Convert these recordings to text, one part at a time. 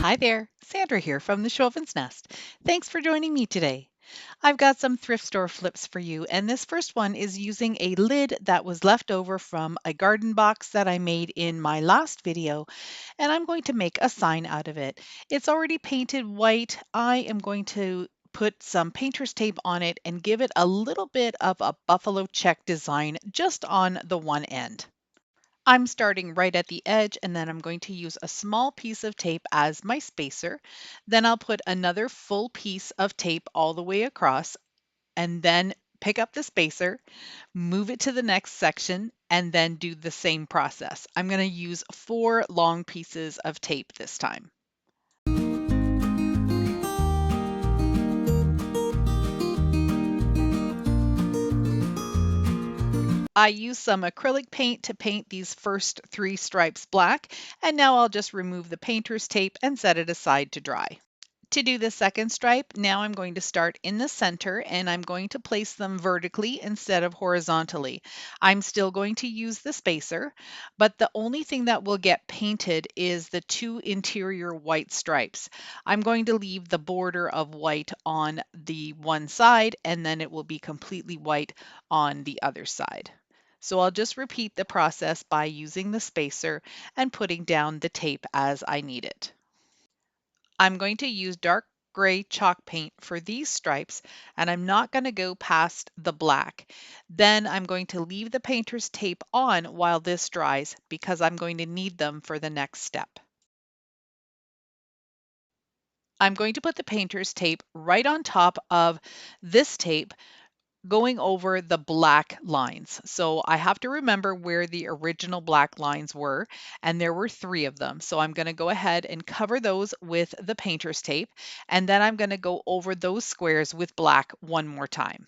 Hi there, Sandra here from the Schwowin's Nest. Thanks for joining me today. I've got some thrift store flips for you, and this first one is using a lid that was left over from a garden box that I made in my last video, and I'm going to make a sign out of it. It's already painted white. I am going to put some painter's tape on it and give it a little bit of a buffalo check design just on the one end. I'm starting right at the edge and then I'm going to use a small piece of tape as my spacer. Then I'll put another full piece of tape all the way across and then pick up the spacer, move it to the next section, and then do the same process. I'm going to use 4 long pieces of tape this time. I use some acrylic paint to paint these first 3 stripes black, and now I'll just remove the painter's tape and set it aside to dry. To do the second stripe, now I'm going to start in the center and I'm going to place them vertically instead of horizontally. I'm still going to use the spacer, but the only thing that will get painted is the 2 interior white stripes. I'm going to leave the border of white on the one side and then it will be completely white on the other side. So I'll just repeat the process by using the spacer and putting down the tape as I need it. I'm going to use dark gray chalk paint for these stripes, and I'm not going to go past the black. Then I'm going to leave the painter's tape on while this dries because I'm going to need them for the next step. I'm going to put the painter's tape right on top of this tape going over the black lines. So I have to remember where the original black lines were, and there were 3 of them. So I'm going to go ahead and cover those with the painter's tape, and then I'm going to go over those squares with black one more time.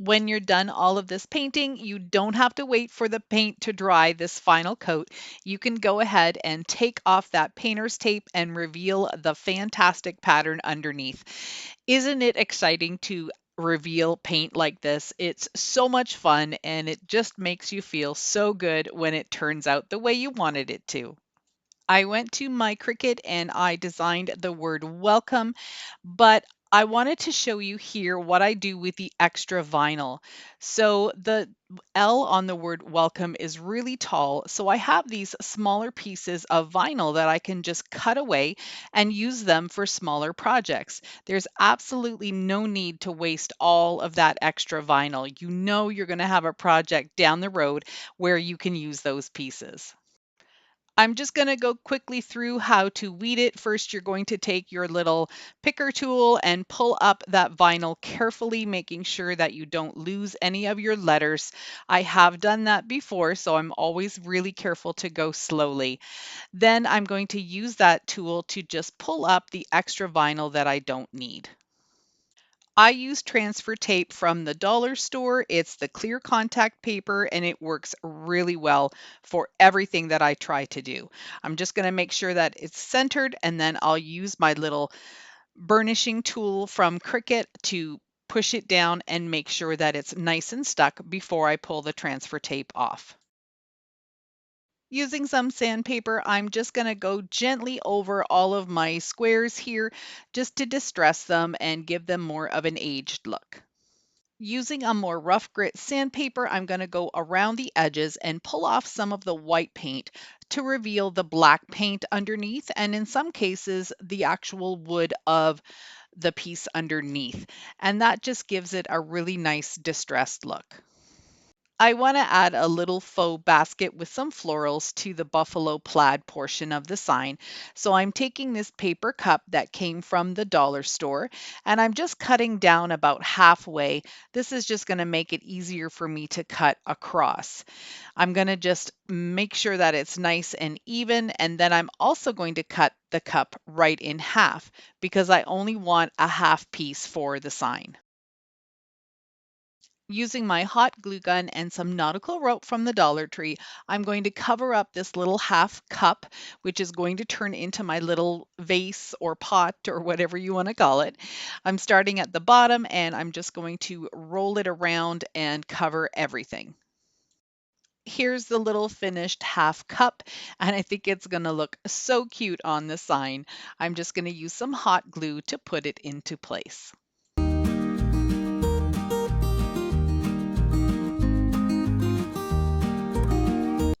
When you're done all of this painting, you don't have to wait for the paint to dry this final coat. You can go ahead and take off that painter's tape and reveal the fantastic pattern underneath. Isn't it exciting to reveal paint like this? It's so much fun and it just makes you feel so good when it turns out the way you wanted it to. I went to my Cricut and I designed the word welcome, but I wanted to show you here what I do with the extra vinyl. So the L on the word welcome is really tall. So I have these smaller pieces of vinyl that I can just cut away and use them for smaller projects. There's absolutely no need to waste all of that extra vinyl. You know you're going to have a project down the road where you can use those pieces. I'm just going to go quickly through how to weed it. First, you're going to take your little picker tool and pull up that vinyl carefully, making sure that you don't lose any of your letters. I have done that before, so I'm always really careful to go slowly. Then I'm going to use that tool to just pull up the extra vinyl that I don't need. I use transfer tape from the dollar store. It's the clear contact paper and it works really well for everything that I try to do. I'm just going to make sure that it's centered and then I'll use my little burnishing tool from Cricut to push it down and make sure that it's nice and stuck before I pull the transfer tape off. Using some sandpaper, I'm just going to go gently over all of my squares here just to distress them and give them more of an aged look. Using a more rough grit sandpaper, I'm going to go around the edges and pull off some of the white paint to reveal the black paint underneath, and in some cases, the actual wood of the piece underneath. And that just gives it a really nice distressed look. I want to add a little faux basket with some florals to the buffalo plaid portion of the sign. So I'm taking this paper cup that came from the dollar store and I'm just cutting down about halfway. This is just going to make it easier for me to cut across. I'm going to just make sure that it's nice and even, and then I'm also going to cut the cup right in half because I only want a half piece for the sign. Using my hot glue gun and some nautical rope from the Dollar Tree, I'm going to cover up this little half cup, which is going to turn into my little vase or pot or whatever you want to call it. I'm starting at the bottom and I'm just going to roll it around and cover everything. Here's the little finished half cup, and I think it's going to look so cute on the sign. I'm just going to use some hot glue to put it into place.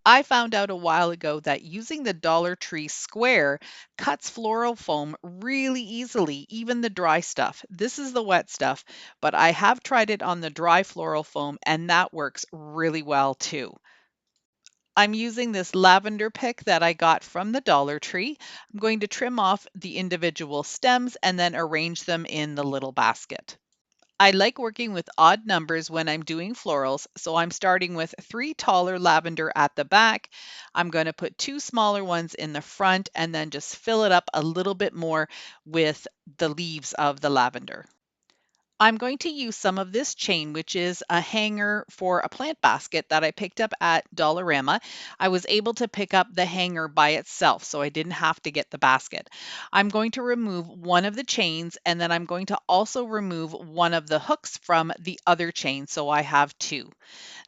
I found out a while ago that using the Dollar Tree square cuts floral foam really easily, even the dry stuff. This is the wet stuff, but I have tried it on the dry floral foam and that works really well too. I'm using this lavender pick that I got from the Dollar Tree. I'm going to trim off the individual stems and then arrange them in the little basket. I like working with odd numbers when I'm doing florals, so I'm starting with 3 taller lavender at the back. I'm going to put 2 smaller ones in the front and then just fill it up a little bit more with the leaves of the lavender. I'm going to use some of this chain, which is a hanger for a plant basket that I picked up at Dollarama. I was able to pick up the hanger by itself, so I didn't have to get the basket. I'm going to remove one of the chains, and then I'm going to also remove one of the hooks from the other chain, so I have two.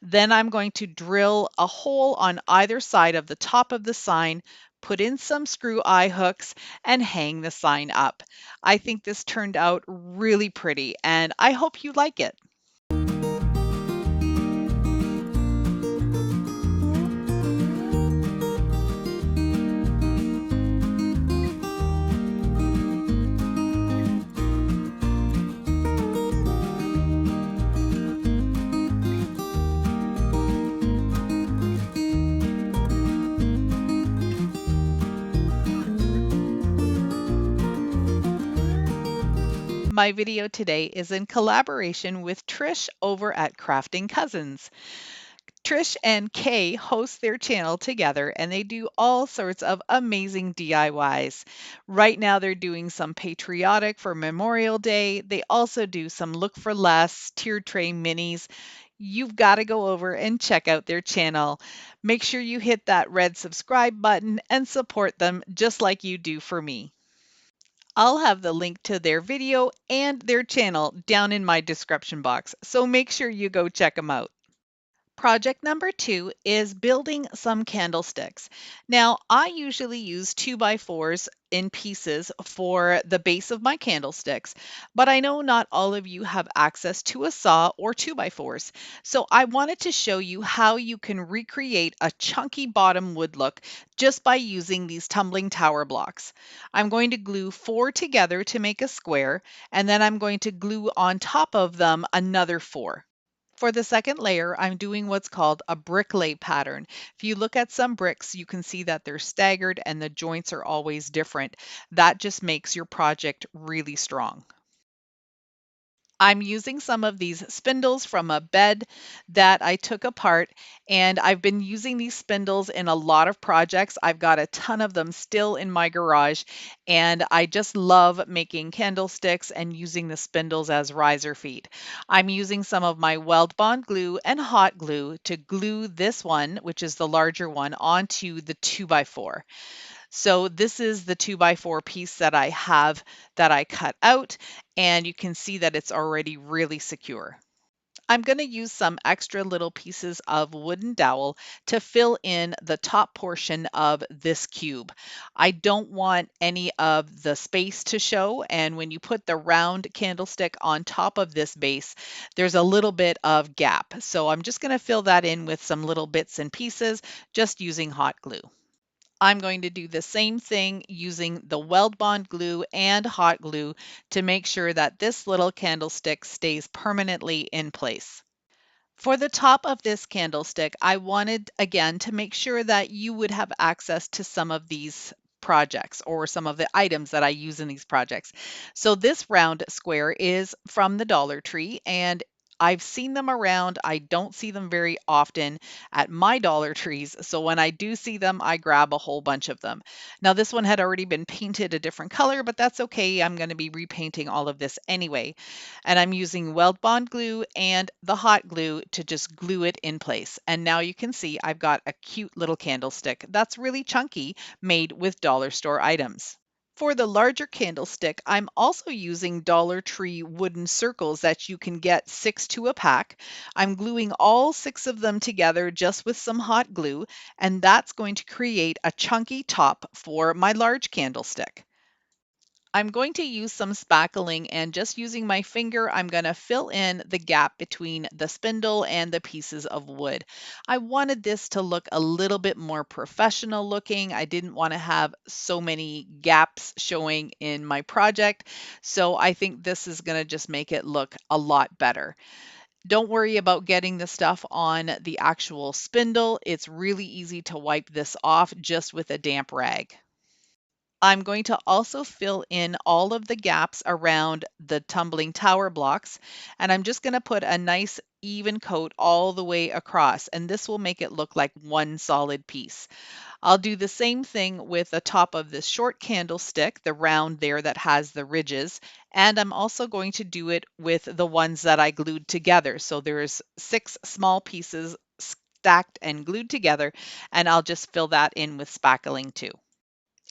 Then I'm going to drill a hole on either side of the top of the sign, put in some screw eye hooks, and hang the sign up. I think this turned out really pretty, and I hope you like it. My video today is in collaboration with Trish over at Crafting Cousins. Trish and Kay host their channel together and they do all sorts of amazing DIYs. Right now, they're doing some patriotic for Memorial Day. They also do some look for less tiered tray minis. You've got to go over and check out their channel. Make sure you hit that red subscribe button and support them just like you do for me. I'll have the link to their video and their channel down in my description box, so make sure you go check them out. Project number 2 is building some candlesticks. Now, I usually use 2x4s in pieces for the base of my candlesticks, but I know not all of you have access to a saw or 2x4s. So I wanted to show you how you can recreate a chunky bottom wood look just by using these tumbling tower blocks. I'm going to glue 4 together to make a square, and then I'm going to glue on top of them another 4. For the second layer, I'm doing what's called a brick lay pattern. If you look at some bricks, you can see that they're staggered and the joints are always different. That just makes your project really strong. I'm using some of these spindles from a bed that I took apart, and I've been using these spindles in a lot of projects. I've got a ton of them still in my garage, and I just love making candlesticks and using the spindles as riser feet. I'm using some of my Weld Bond glue and hot glue to glue this one, which is the larger one, onto the 2x4. So this is the 2x4 piece that I have that I cut out, and you can see that it's already really secure. I'm going to use some extra little pieces of wooden dowel to fill in the top portion of this cube. I don't want any of the space to show, and when you put the round candlestick on top of this base, there's a little bit of gap. So I'm just going to fill that in with some little bits and pieces, just using hot glue. I'm going to do the same thing using the Weld Bond glue and hot glue to make sure that this little candlestick stays permanently in place. For the top of this candlestick, I wanted again to make sure that you would have access to some of these projects or some of the items that I use in these projects. So this round square is from the Dollar Tree, and I've seen them around. I don't see them very often at my Dollar Trees. So when I do see them, I grab a whole bunch of them. Now, this one had already been painted a different color, but that's okay. I'm going to be repainting all of this anyway. And I'm using Weld Bond glue and the hot glue to just glue it in place. And now you can see I've got a cute little candlestick that's really chunky, made with dollar store items. For the larger candlestick, I'm also using Dollar Tree wooden circles that you can get 6 to a pack. I'm gluing all 6 of them together just with some hot glue, and that's going to create a chunky top for my large candlestick. I'm going to use some spackling, and just using my finger, I'm going to fill in the gap between the spindle and the pieces of wood. I wanted this to look a little bit more professional looking. I didn't want to have so many gaps showing in my project, so I think this is going to just make it look a lot better. Don't worry about getting the stuff on the actual spindle. It's really easy to wipe this off just with a damp rag. I'm going to also fill in all of the gaps around the tumbling tower blocks, and I'm just going to put a nice even coat all the way across, and this will make it look like one solid piece. I'll do the same thing with the top of this short candlestick, the round there that has the ridges, and I'm also going to do it with the ones that I glued together. So there's 6 small pieces stacked and glued together, and I'll just fill that in with spackling too.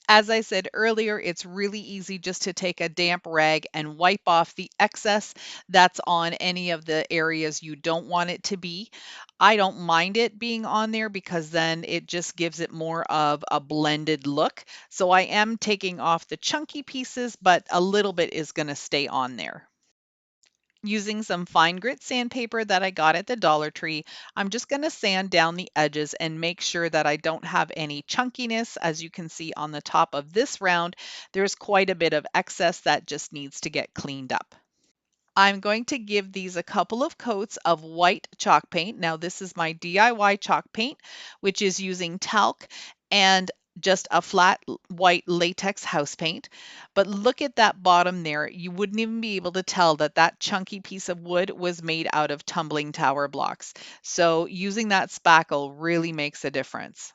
As I said earlier, it's really easy just to take a damp rag and wipe off the excess that's on any of the areas you don't want it to be. I don't mind it being on there because then it just gives it more of a blended look. So I am taking off the chunky pieces, but a little bit is going to stay on there. Using some fine grit sandpaper that I got at the Dollar Tree, I'm just going to sand down the edges and make sure that I don't have any chunkiness. As you can see on the top of this round, there's quite a bit of excess that just needs to get cleaned up. I'm going to give these a couple of coats of white chalk paint. Now, this is my DIY chalk paint, which is using talc and just a flat white latex house paint. But look at that bottom there. You wouldn't even be able to tell that that chunky piece of wood was made out of tumbling tower blocks. So using that spackle really makes a difference.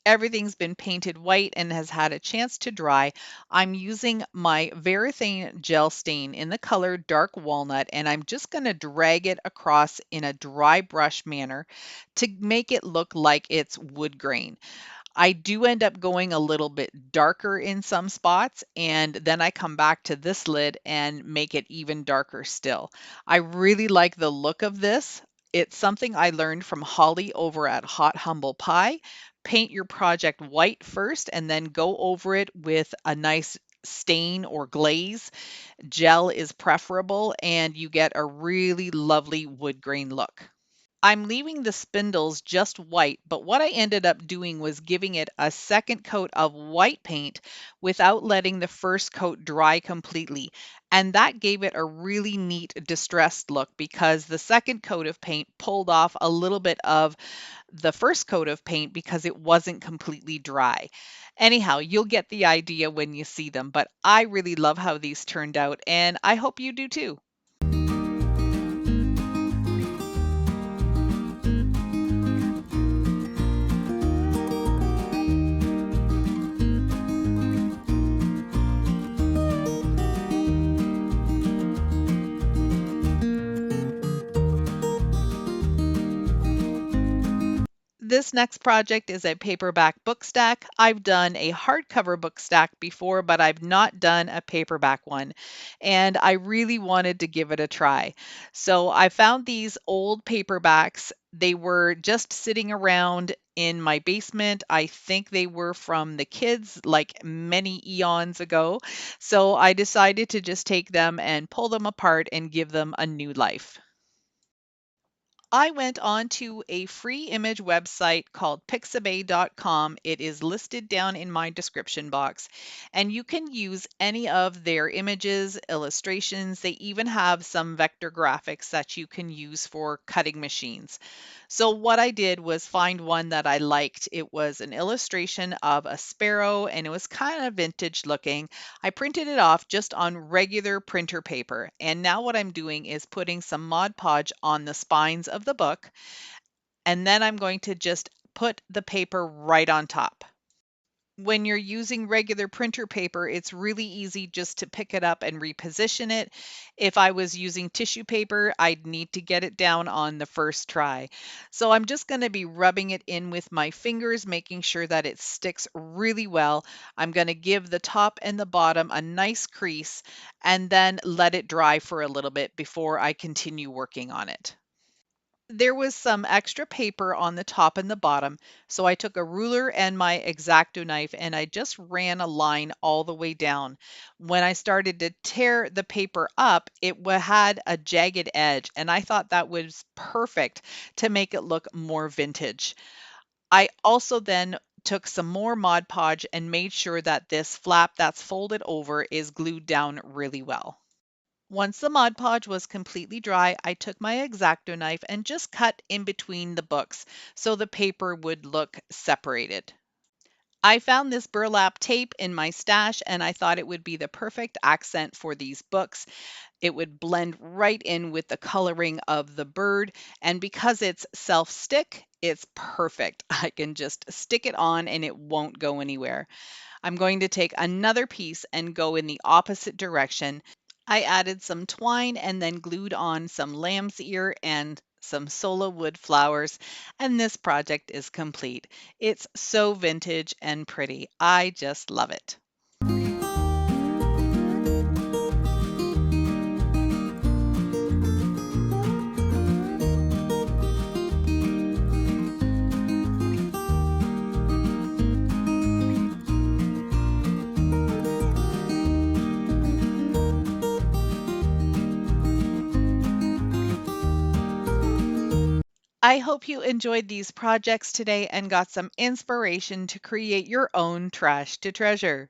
Everything's been painted white and has had a chance to dry. I'm using my Varathane gel stain in the color dark walnut, and I'm just going to drag it across in a dry brush manner to make it look like it's wood grain. I do end up going a little bit darker in some spots, and then I come back to this lid and make it even darker still. I really like the look of this. It's something I learned from Holly over at Hot Humble Pie. Paint your project white first and then go over it with a nice stain or glaze. Gel is preferable, and you get a really lovely wood grain look. I'm leaving the spindles just white, but what I ended up doing was giving it a second coat of white paint without letting the first coat dry completely. And that gave it a really neat distressed look because the second coat of paint pulled off a little bit of the first coat of paint because it wasn't completely dry. Anyhow, you'll get the idea when you see them, but I really love how these turned out, and I hope you do too. This next project is a paperback book stack. I've done a hardcover book stack before, but I've not done a paperback one, and I really wanted to give it a try. So I found these old paperbacks. They were just sitting around in my basement. I think they were from the kids like many eons ago. So I decided to just take them and pull them apart and give them a new life. I went on to a free image website called pixabay.com. It is listed down in my description box, and you can use any of their images, illustrations. They even have some vector graphics that you can use for cutting machines. So, what I did was find one that I liked. It was an illustration of a sparrow and it was kind of vintage looking. I printed it off just on regular printer paper. And now, what I'm doing is putting some Mod Podge on the spines of the book. And then I'm going to just put the paper right on top. When you're using regular printer paper, it's really easy just to pick it up and reposition it. If I was using tissue paper, I'd need to get it down on the first try. So I'm just going to be rubbing it in with my fingers, making sure that it sticks really well. I'm going to give the top and the bottom a nice crease and then let it dry for a little bit before I continue working on it. There was some extra paper on the top and the bottom, so I took a ruler and my X-Acto knife and I just ran a line all the way down. When I started to tear the paper up, had a jagged edge, and I thought that was perfect to make it look more vintage. I also then took some more Mod Podge and made sure that this flap that's folded over is glued down really well. Once the Mod Podge was completely dry, I took my X-Acto knife and just cut in between the books so the paper would look separated. I found this burlap tape in my stash and I thought it would be the perfect accent for these books. It would blend right in with the coloring of the bird, and because it's self-stick, it's perfect. I can just stick it on and it won't go anywhere. I'm going to take another piece and go in the opposite direction. I added some twine and then glued on some lamb's ear and some Sola wood flowers, and this project is complete. It's so vintage and pretty. I just love it. I hope you enjoyed these projects today and got some inspiration to create your own trash to treasure.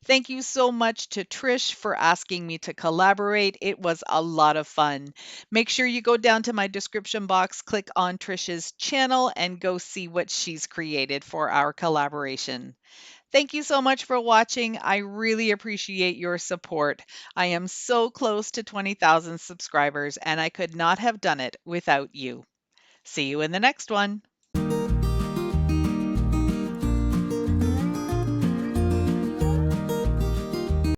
Thank you so much to Trish for asking me to collaborate. It was a lot of fun. Make sure you go down to my description box, click on Trish's channel, and go see what she's created for our collaboration. Thank you so much for watching. I really appreciate your support. I am so close to 20,000 subscribers, and I could not have done it without you. See you in the next one.